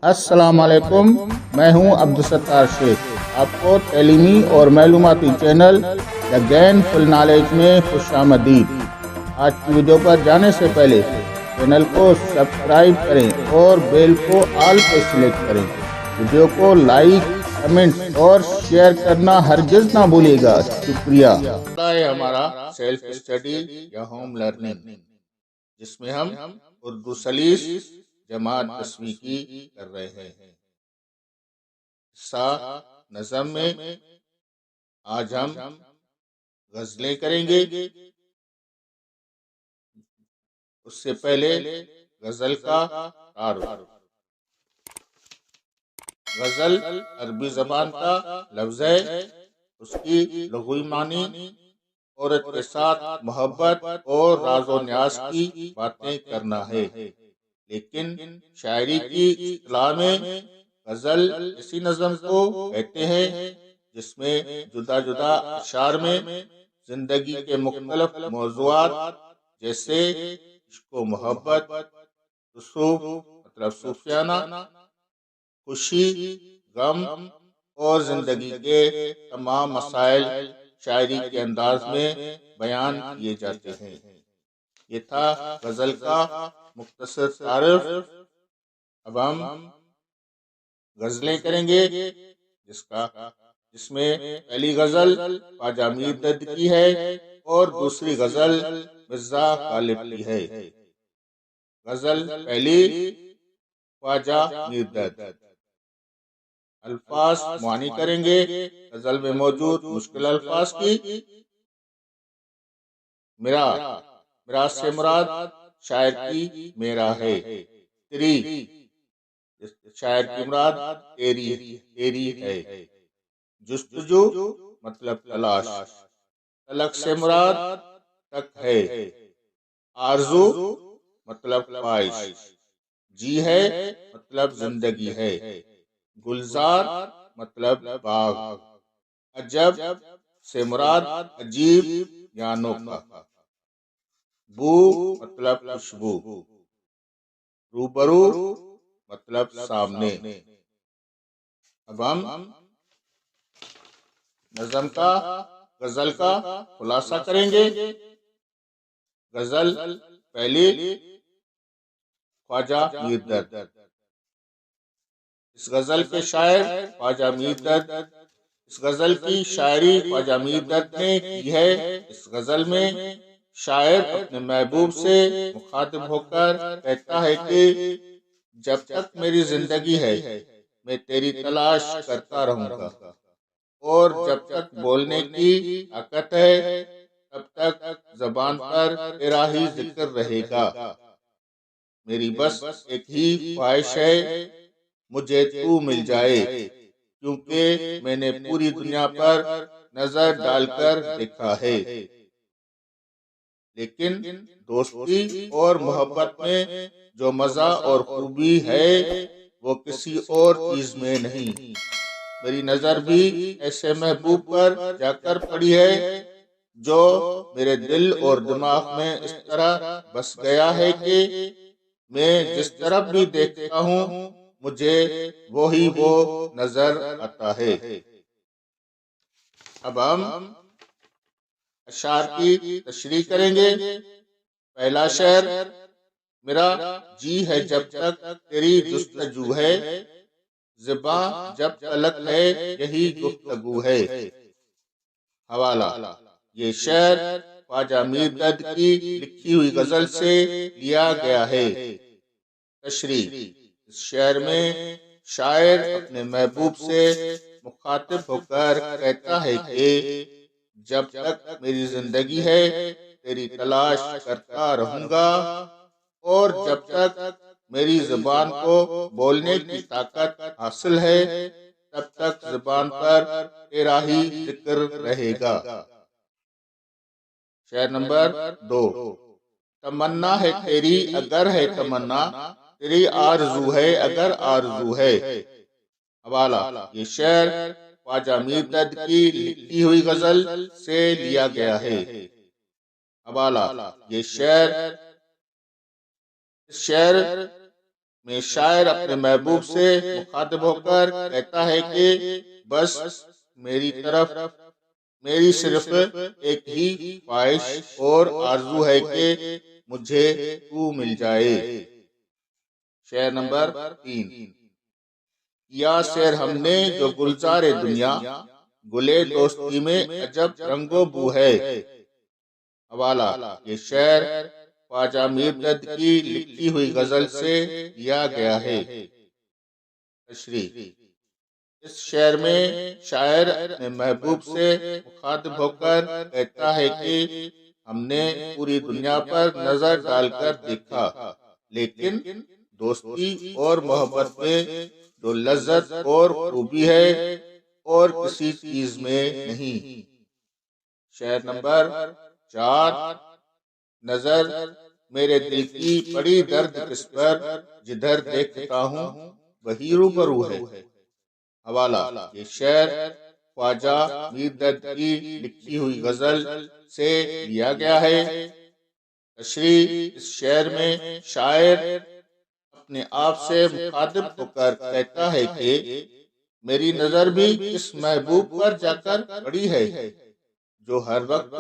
السلام علیکم، میں ہوں عبدالستار شیخ۔ آپ کو تعلیمی اور معلوماتی چینل دا گین فل نالج میں خوش آمدید۔ آج کی ویڈیو پر جانے سے پہلے چینل کو سبسکرائب کریں اور بیل کو آل پہ سلیکٹ کریں۔ ویڈیو کو لائک، کمنٹ اور شیئر کرنا ہرگز نہ بھولیے گا۔ شکریہ۔ ہمارا سیلف اسٹڈی یا ہوم لرننگ، جس میں ہم اردو سلیس جماعت 10ویں کی کر رہے ہیں۔ حصہ نظم میں آج ہم غزلیں کریں گے۔ اس سے پہلے غزل کا تعارف۔ غزل عربی زبان کا لفظ ہے۔ اس کی لغوی معنی عورت کے ساتھ محبت اور راز و نیاز کی باتیں کرنا ہے، لیکن شاعری کی اصطلاح میں غزل اسی نظم کو کہتے ہیں جس میں جدا جدا اشعار میں زندگی کے مختلف موضوعات جیسے عشق و محبت، رسوخ مطلب صوفیانہ، خوشی، غم اور زندگی کے تمام مسائل شاعری کے انداز میں بیان کیے جاتے ہیں۔ یہ تھا غزل کا مختصر تعارف۔ اب ہم غزلیں کریں گے، جس میں پہلی غزل خواجہ میر دد کی ہے اور دوسری غزل مرزا غالب کی ہے۔ غزل پہلی، خواجہ میر دد۔ الفاظ معانی کریں گے غزل میں موجود مشکل الفاظ کی۔ میرا سے مراد شاعر کی میرا ہے۔ تیری، شاعر کی مراد تیری ہے۔ جستجو مطلب تلاش، تلک سے مراد تک ہے۔ آرزو مطلب خواہش، جی ہے مطلب زندگی ہے۔ گلزار مطلب باغ، عجب سے مراد عجیب یا انوکھا۔ بو مطلب خوشبو، روبرو مطلب سامنے۔ اب ہم غزل کا خلاصہ کریں گے۔ غزل پہلی، خواجہ میر دد۔ اس غزل کے شاعر خواجہ میر دد۔ اس غزل کی شاعری خواجہ میر دد نے کی ہے۔ اس غزل میں شاعر اپنے محبوب سے مخاطب ہو کر کہتا ہے کہ جب تک میری زندگی ہے میں تیری تلاش کرتا رہوں گا، اور جب تک بولنے کی طاقت ہے تب تک زبان پر تیرا ہی ذکر رہے گا۔ میری بس ایک ہی خواہش ہے، مجھے تو مل جائے، کیونکہ میں نے پوری دنیا پر نظر ڈال کر دیکھا ہے، لیکن دوستی اور محبت میں جو مزہ اور خوبی ہے وہ کسی اور چیز میں نہیں۔ میری نظر بھی ایسے محبوب پر جا کر پڑی ہے جو میرے دل اور دماغ میں اس طرح بس گیا ہے کہ میں جس طرف بھی دیکھتا ہوں مجھے وہی وہ نظر آتا ہے۔ اب ہم اشعار کی تشریح کریں گے۔ پہلا شعر، میرا جی ہے جب تک تیری جستجو ہے، زباں جب تلک ہے یہی گفتگو ہے۔ حوالہ، یہ شعر خواجہ میر دد کی لکھی ہوئی غزل سے لیا گیا ہے۔ تشریح، اس شعر میں شاعر اپنے محبوب سے مخاطب ہو کر کہتا ہے کہ جب تک میری زندگی ہے تیری تلاش کرتا رہوں گا، اور جب تک میری زبان کو بولنے کی طاقت حاصل ہے تب تک زبان پر تیرا ہی ذکر رہے گا۔ شعر نمبر 2، تمنا ہے تیری اگر ہے تمنا، تیری آرزو ہے اگر آرزو ہے۔ حوالہ، یہ شعر خواجہ میر دد کی لکھی ہوئی غزل سے لیا گیا ہے۔ حوالہ، یہ شعر میں شاعر اپنے محبوب سے مخاطب ہو کر کہتا ہے کہ بس میری طرف میری صرف ایک ہی خواہش اور آرزو ہے کہ مجھے تو مل جائے۔ شعر نمبر 3۔ یا سیر ہم نے جو گلزار دنیا، گلے دوستی میں عجب رنگ و بو ہے۔ حوالہ، یہ شعر خواجہ میر دد کی لکھی ہوئی غزل سے لیا گیا ہے۔ تشریح، اس شعر میں شاعر اپنے محبوب سے مخاطب ہو کر کہتا ہے کہ ہم نے پوری دنیا پر نظر ڈال کر دیکھا، لیکن دوستی اور محبت میں جو لذت اور خوبی ہے اور کسی چیز میں نہیں۔ شعر نمبر 4۔ نظر میرے دل کی پڑی درد کس پر، جدھر دیکھتا ہوں وہی روبرو ہے۔ حوالہ، یہ شعر خواجہ میر دد کی لکھی ہوئی غزل سے لیا گیا ہے۔ تشریح، اس شعر میں شاعر اپنے آپ سے مخاطب ہو کر کہتا ہے کہ میری نظر بھی اس محبوب پر جا کر پڑی ہے جو ہر وقت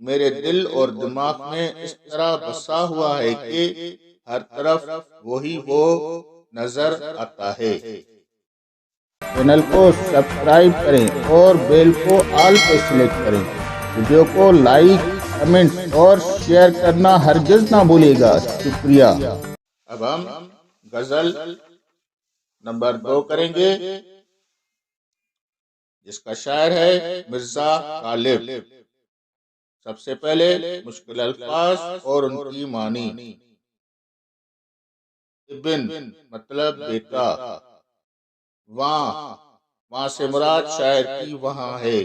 میرے دل اور دماغ میں اس طرح بسا ہوا ہے کہ ہر طرف وہی وہ نظر آتا ہے۔ چینل کو سبسکرائب کریں اور بیل کو آل پہ سلیکٹ کریں۔ ویڈیو کو لائک، کمنٹ اور شیئر کرنا ہرگز نہ بھولیے گا۔ شکریہ۔ اب ہم غزل نمبر 2 کریں گے، جس کا شاعر ہے مرزا غالب۔ سب سے پہلے مشکل الفاظ اور ان کی معنی۔ ابن مطلب بیٹا، وہاں سے مراد شاعر کی وہاں ہے۔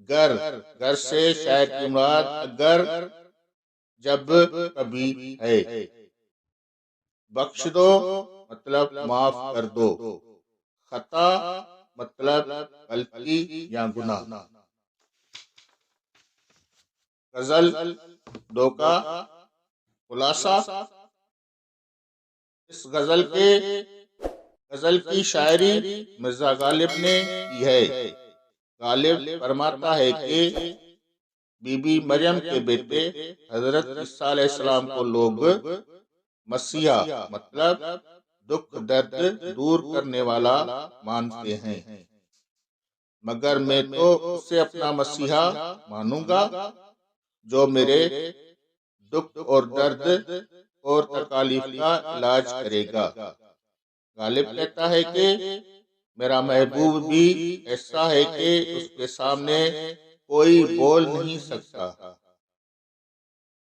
گر سے شاعر کی مراد اگر جب کبھی ہے۔ بخش دو مطلب معاف کر دو۔ خطا مطلب غلطی یا گناہ۔ غزل 2 کا خلاصہ۔ اس غزل کی شاعری مرزا غالب نے کی ہے۔ غالب فرماتا ہے کہ بی بی مریم کے بیٹے حضرت عیسیٰ علیہ السلام کو لوگ مسیحا مطلب دکھ درد دور کرنے والا مانتے ہیں، مگر میں تو اسے اپنا مسیحا مانوں گا جو میرے دکھ اور درد اور تکالیف کا علاج کرے گا۔ غالب کہتا ہے کہ میرا محبوب بھی ایسا ہے کہ اس کے سامنے کوئی بول نہیں سکتا،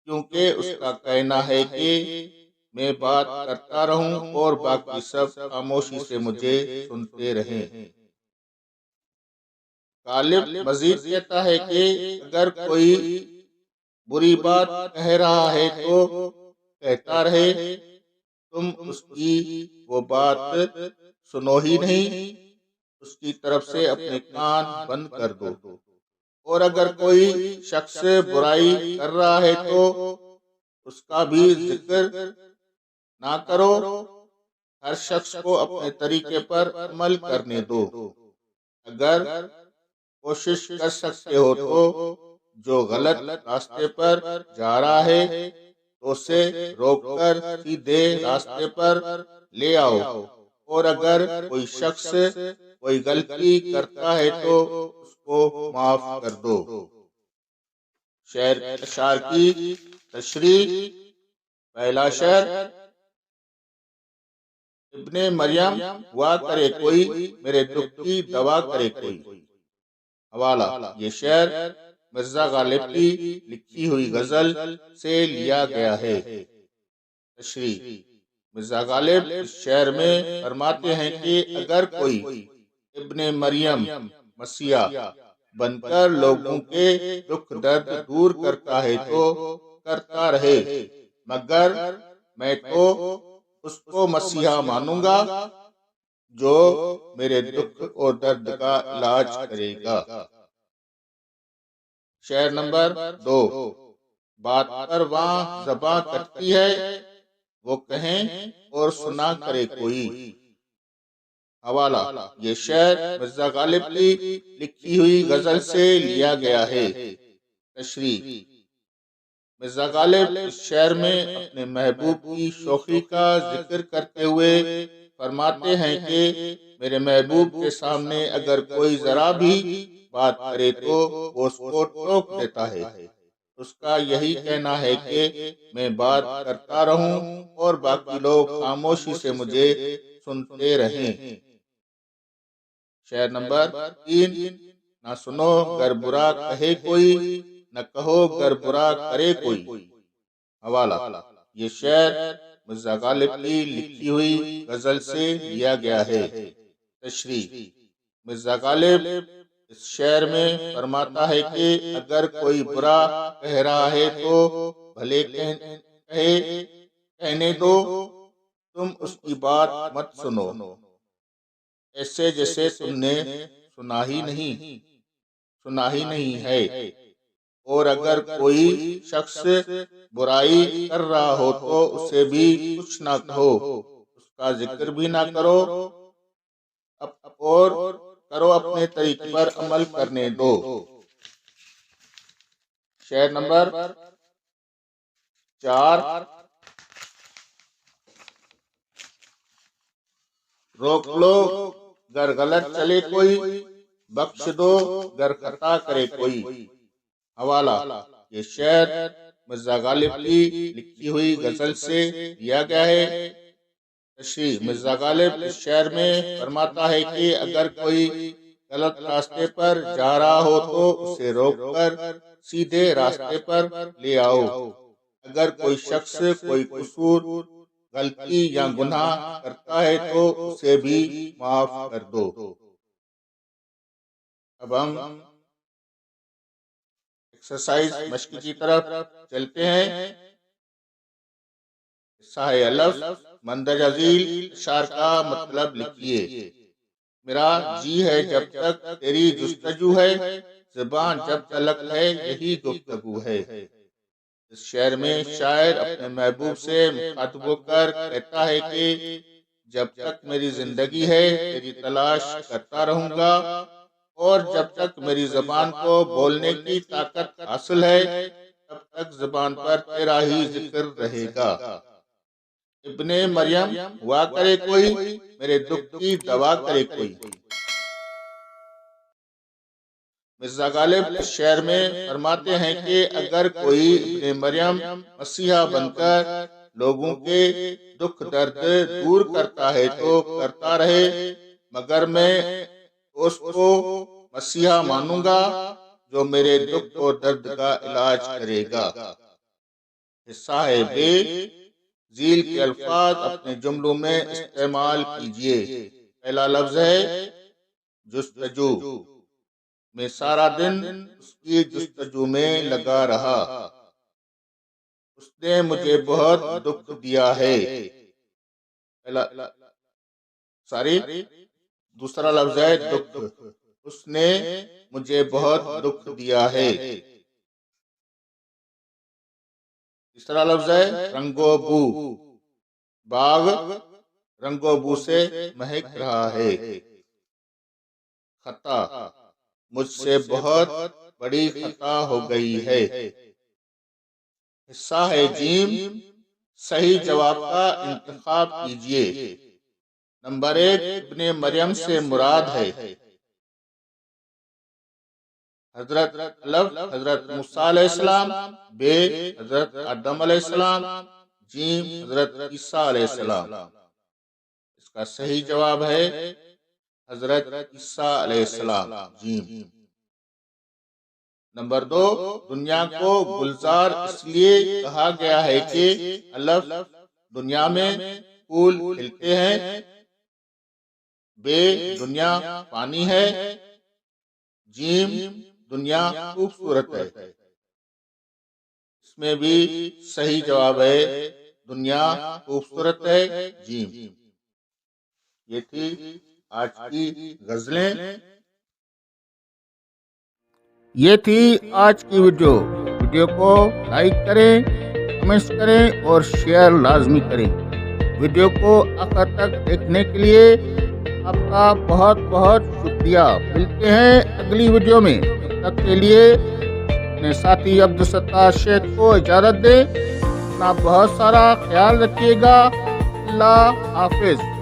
کیونکہ اس کا کہنا ہے کہ میں بات کرتا رہوں اور باقی سب خاموشی سے مجھے سنتے رہیں۔ غالب مزید کہتا ہے کہ اگر کوئی بری بات کہہ رہا ہے تو کہتا رہے، تم اس کی وہ بات سنو ہی نہیں، اس کی طرف سے اپنے کان بند کر دو۔ اور اگر کوئی شخص برائی کر رہا ہے تو اس کا بھی ذکر نہ کرو، ہر شخص کو اپنے طریقے پر عمل کرنے دو۔ اگر کوشش کر سکتے ہو تو جو غلط راستے پر جا رہا ہے تو اسے روک کر سیدھے راستے پر لے آؤ، اور اگر کوئی شخص کوئی غلطی کرتا ہے تو اس کو معاف کر دو۔ شعر کی تشریح۔ پہلا شعر، ابن مریم ہوا کرے کوئی، میرے دکھ کی دوا کرے کوئی۔ حوالہ، یہ شعر مرزا غالب کی لکھی ہوئی غزل سے لیا گیا ہے۔ تشریح، مرزا غالب اس شعر میں فرماتے ہیں کہ اگر کوئی ابن مریم مسیحا بن کر لوگوں کے دکھ درد دور کرتا ہے تو کرتا رہے، مگر میں تو اس کو مسیحا مانوں گا جو میرے دکھ اور درد کا علاج کرے گا۔ شعر نمبر 2، بات پر وہاں زباں کٹتی ہے، وہ کہیں اور سنا کرے کوئی۔ حوالہ: یہ شعر مرزا غالب کی لکھی ہوئی غزل سے لیا گیا ہے۔ تشریح: مرزا غالب اس شعر میں اپنے محبوب کی شوخی کا ذکر کرتے ہوئے فرماتے ہیں کہ میرے محبوب کے سامنے اگر کوئی ذرا بھی بات کرے تو وہ اس کو ٹوک دیتا ہے۔ اس کا یہی کہنا ہے کہ میں بات کرتا رہوں اور باقی لوگ خاموشی سے مجھے سنتے رہیں۔ شعر نمبر 3: نہ سنو گر برا کہے کوئی، نہ کہو گر برا کرے کوئی۔ حوالہ: یہ شعر مرزا غالب کی لکھی ہوئی غزل سے لیا گیا ہے۔ تشریح: مرزا غالب اس شعر میں فرماتا ہے کہ اگر کوئی برا کہہ رہا ہے تو بھلے کہنے دو، تم اس کی بات مت سنو، ایسے جیسے تم نے سنا ہی نہیں ہے۔ اور اگر کوئی شخص برائی کر رہا ہو تو اسے بھی کچھ نہ کہو، اس کا ذکر بھی نہ کرو، اور کرو اپنے طریقے پر عمل کرنے دو۔ شعر نمبر 4: روک لو گر غلط چلے کوئی، بخش دو گر خطا کرے کوئی۔ حوالہ: یہ شعر مرزا غالب کی لکھی ہوئی غزل سے لیا گیا ہے۔ تشریح: مرزا غالب اس شعر میں فرماتا ہے کہ اگر کوئی غلط راستے پر جا رہا ہو تو اسے روک کر سیدھے راستے پر لے آؤ۔ اگر کوئی شخص کوئی قصور، غلطی یا گناہ کرتا ہے تو اسے بھی معاف کر دو۔ اب ہم ایکسرسائز مشق کی طرف چلتے ہیں۔ صحیح لفظ مندرجہ ذیل اشعار کا مطلب لکھیے۔ میرا جی ہے جب تک تیری جستجو ہے، زبان جب تلک ہے یہی گفتگو ہے۔ اس شعر میں شاعر اپنے محبوب سے مخاطب ہو کر کہتا ہے کہ جب تک میری زندگی ہے تیری تلاش کرتا رہوں گا، اور جب تک میری زبان کو بولنے کی طاقت حاصل ہے تب تک زبان پر تیرا ہی ذکر رہے گا۔ ابن مریم ہوا کرے کوئی، میرے دکھ کی دوا کرے کوئی۔ مرزا غالب اس شعر میں فرماتے ہیں کہ اگر کوئی ابن مریم مسیحا بن کر لوگوں کے دکھ درد دور کرتا ہے تو کرتا رہے، مگر میں اس کو مسیحا مانوں گا جو میرے دکھ اور درد کا علاج کرے گا۔ حصہ ہے بے ذیل کے الفاظ اپنے جملوں میں استعمال کیجیے۔ پہلا لفظ ہے جستجو۔ میں سارا دن اس کی جستجو میں لگا رہا، اس نے مجھے بہت دکھ دیا ہے۔ دوسرا لفظ ہے دکھ۔ اس نے مجھے بہت دکھ دیا ہے۔ تیسرا لفظ ہے رنگو بو۔ باغ رنگو بو سے مہک رہا ہے۔ خطا، مجھ سے بہت بڑی خطا ہو گئی ہے۔ حصہ ہے جیم۔ صحیح جواب کا انتخاب کیجیے۔ نمبر 1 ابن مریم سے مراد ہے حضرت موسیٰ علیہ السلام، بے حضرت آدم علیہ السلام، جیم حضرت عیسیٰ علیہ السلام۔ اس کا صحیح جواب ہے حضرت عیسیٰ علیہ السلام، جیم۔ نمبر 2 دنیا کو گلزار اس لیے کہا گیا ہے کہ الف دنیا میں پھول کھلتے ہیں، بے دنیا پانی ہے، جیم دنیا خوبصورت ہے۔ اس میں بھی صحیح جواب ہے دنیا خوبصورت ہے، جیم۔ یہ تھی آج کی غزلیں۔ یہ تھی آج کی ویڈیو کو لائک کریں، کمنٹس کریں اور شیئر لازمی کریں۔ ویڈیو کو آخر تک دیکھنے کے لیے آپ کا بہت بہت شکریہ۔ ملتے ہیں اگلی ویڈیو میں، تب تک کے لیے اپنے ساتھی عبدالستار شیخ کو اجازت دیں۔ اپنا بہت سارا خیال رکھیے گا۔ اللہ حافظ۔